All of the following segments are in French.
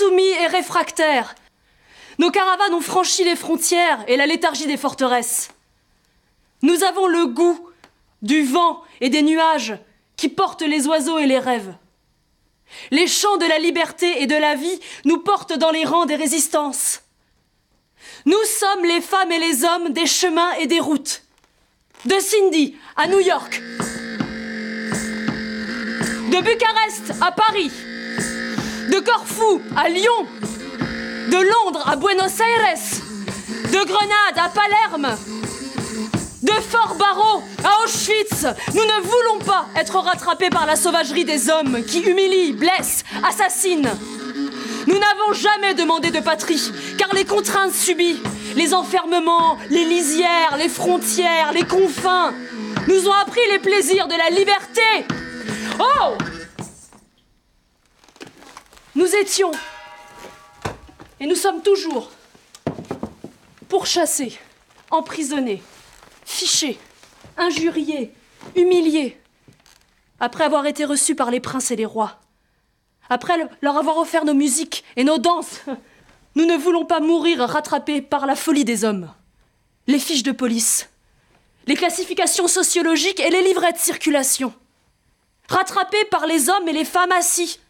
insoumis et réfractaires. Nos caravanes ont franchi les frontières et la léthargie des forteresses. Nous avons le goût du vent et des nuages qui portent les oiseaux et les rêves. Les chants de la liberté et de la vie nous portent dans les rangs des résistances. Nous sommes les femmes et les hommes des chemins et des routes. De Cindy à New York. De Bucarest à Paris. De Corfou à Lyon. De Londres à Buenos Aires. De Grenade à Palerme. De Fort Barreau à Auschwitz, nous ne voulons pas être rattrapés par la sauvagerie des hommes qui humilient, blessent, assassinent. Nous n'avons jamais demandé de patrie, car les contraintes subies, les enfermements, les lisières, les frontières, les confins, nous ont appris les plaisirs de la liberté. Oh! Nous étions, et nous sommes toujours, pourchassés, emprisonnés, fichés, injuriés, humiliés, après avoir été reçus par les princes et les rois, après leur avoir offert nos musiques et nos danses, nous ne voulons pas mourir rattrapés par la folie des hommes. Les fiches de police, les classifications sociologiques et les livrets de circulation, rattrapés par les hommes et les femmes assis.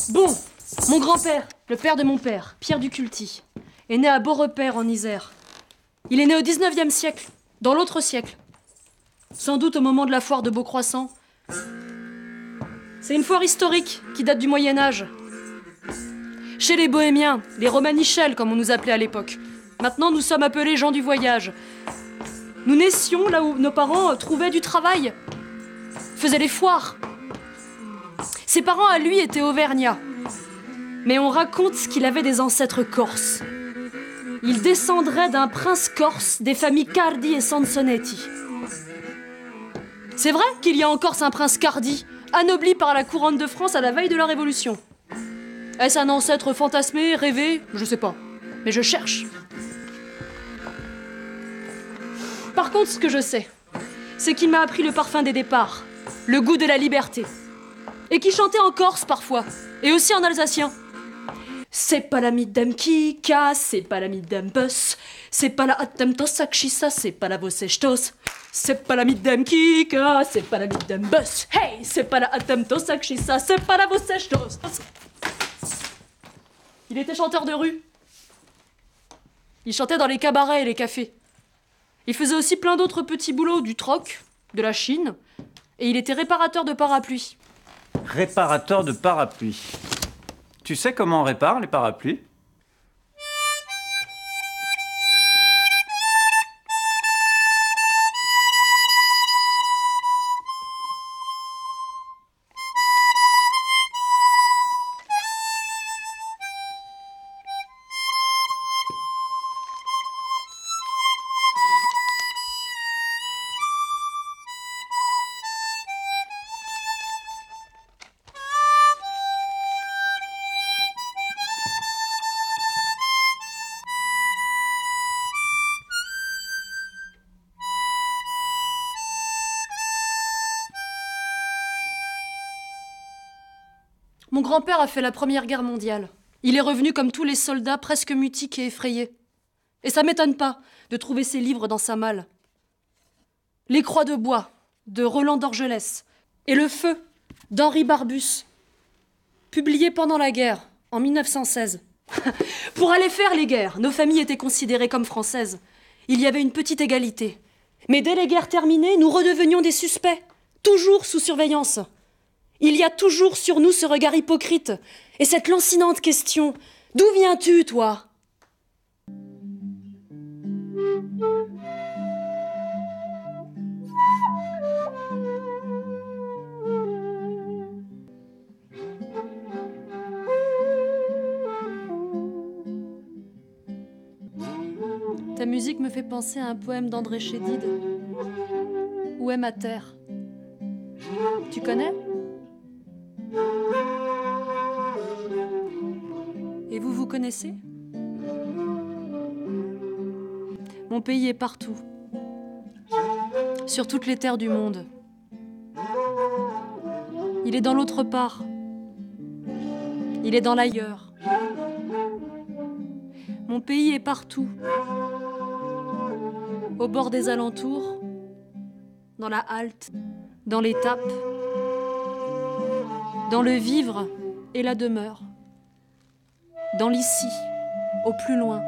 Bon, mon grand-père, le père de mon père, Pierre du Culty, est né à Beaurepaire en Isère. Il est né au 19e siècle, dans l'autre siècle. Sans doute au moment de la foire de Beaucroissant. C'est une foire historique qui date du Moyen-Âge. Chez les Bohémiens, les Romanichels comme on nous appelait à l'époque. Maintenant nous sommes appelés gens du voyage. Nous naissions là où nos parents trouvaient du travail, faisaient les foires. Ses parents à lui étaient auvergnats. Mais on raconte qu'il avait des ancêtres corses. Il descendrait d'un prince corse des familles Cardi et Sansonetti. C'est vrai qu'il y a en Corse un prince Cardi, anobli par la couronne de France à la veille de la Révolution. Est-ce un ancêtre fantasmé, rêvé? Je sais pas. Mais je cherche. Par contre, ce que je sais, c'est qu'il m'a appris le parfum des départs, le goût de la liberté. Et qui chantait en corse parfois, et aussi en alsacien. C'est pas la midem kika, c'est pas la midem bus, c'est pas la atemtos akshisa, c'est pas la vosechtos. C'est pas la midem kika, c'est pas la midem bus, hey, c'est pas la atemtos akshisa, c'est pas la vosechtos. Il était chanteur de rue. Il chantait dans les cabarets et les cafés. Il faisait aussi plein d'autres petits boulots, du troc, de la Chine, et il était réparateur de parapluies. Réparateur de parapluies. Tu sais comment on répare les parapluies ? Mon grand-père a fait la Première Guerre mondiale. Il est revenu comme tous les soldats, presque mutique et effrayé. Et ça m'étonne pas de trouver ses livres dans sa malle. Les Croix de bois, de Roland d'Orgelès, et Le Feu, d'Henri Barbus, publié pendant la guerre, en 1916. Pour aller faire les guerres, nos familles étaient considérées comme françaises. Il y avait une petite égalité. Mais dès les guerres terminées, nous redevenions des suspects, toujours sous surveillance. Il y a toujours sur nous ce regard hypocrite et cette lancinante question « D'où viens-tu, toi ?» Ta musique me fait penser à un poème d'André Chédid. Où est ma terre? Tu connais? vous vous connaissez? Mon pays est partout, sur toutes les terres du monde. Il est dans l'autre part. Il est dans l'ailleurs. Mon pays est partout, au bord des alentours, dans la halte, dans l'étape, dans le vivre et la demeure, dans l'ici, au plus loin.